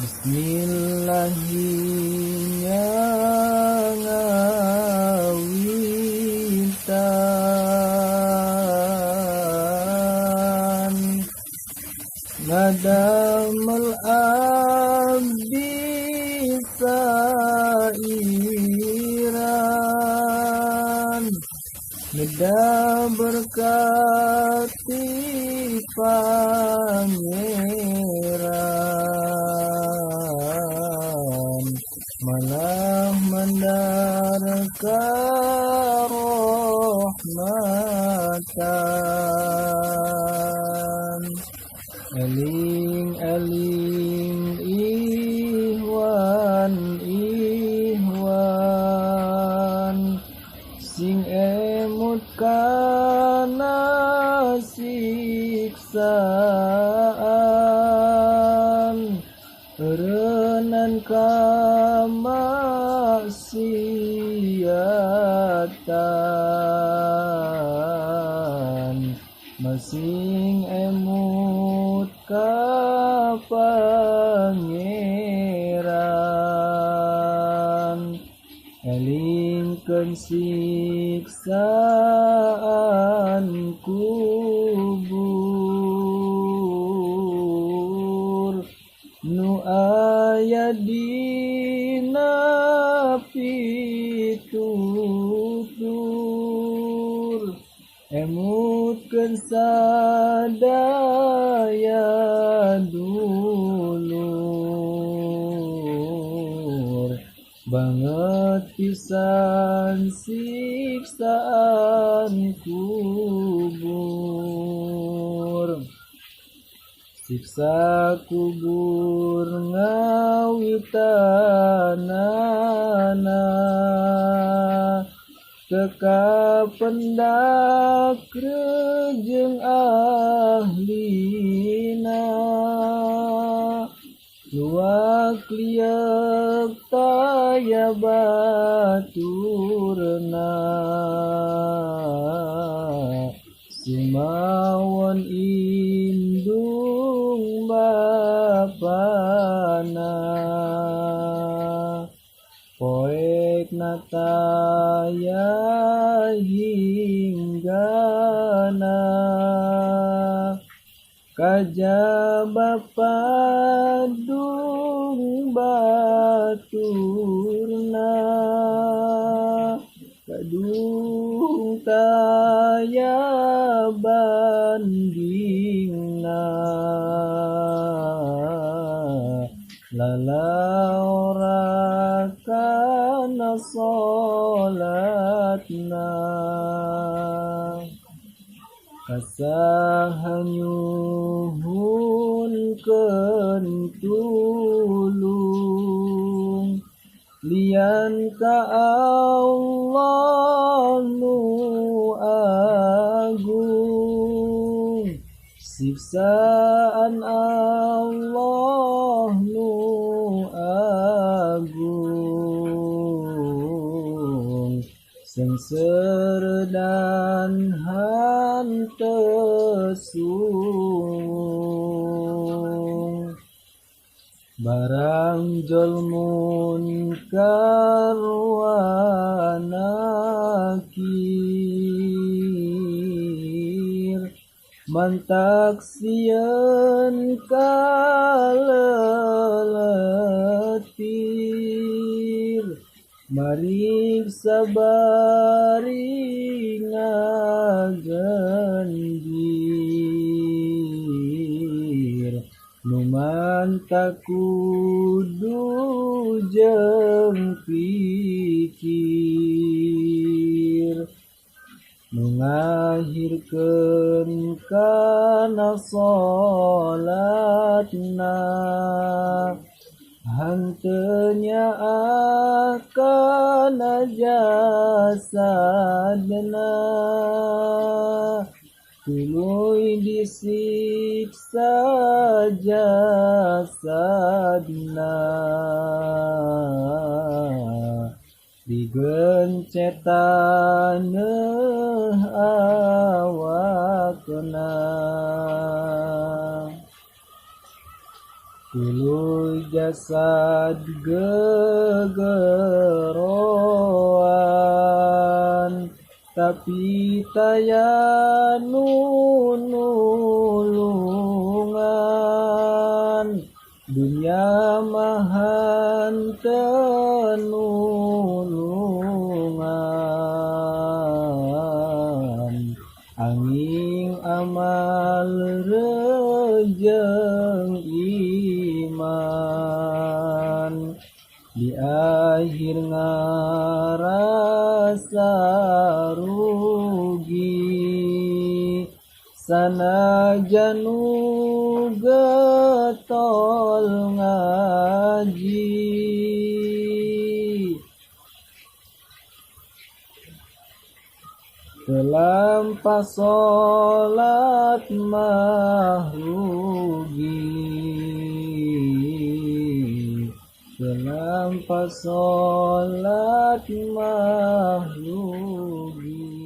Bismillahinya ngawitan ngadamel abdi sairan neda berkati pangeran malah mendarka rahmatan eling-eling ihwan sing emut kana siksaan eureunnan kamaksiatan masing emut ka pangeran elingkeun siksaan kubur nu aya dina pitutur emutkeun sadaya dulur banget pisan siksaan kubur siksa kubur ngawitanana teka pendak jeung ahlina luak liek taya baturna sumawon indung bapana poek nataya hinggana kajaba padung baturna kadung taya bandingna lalaura kana salatna kasahanyuhunkeun tulung lian ka Allah nu agung siksaan Allah nu agung sengsara dan hantesung barang jolmun karwanakir mantaksieun kaleletir marik sabari ngagendir numantak kudu jeung pikir nu ngahirkeun kana salatna hanteunya akana jasadna tuluy disiksa jasadna digencetaneuh awakna Tuluy jasad gegeroan, tapi taya nunulungan. Dunia mahan tenulungan, angin amal rejeng iman. Di akhir ngarasa rugi, sanajan nu getol ngaji. Telampa sholat mah rugi, telampa sholat mah rugi.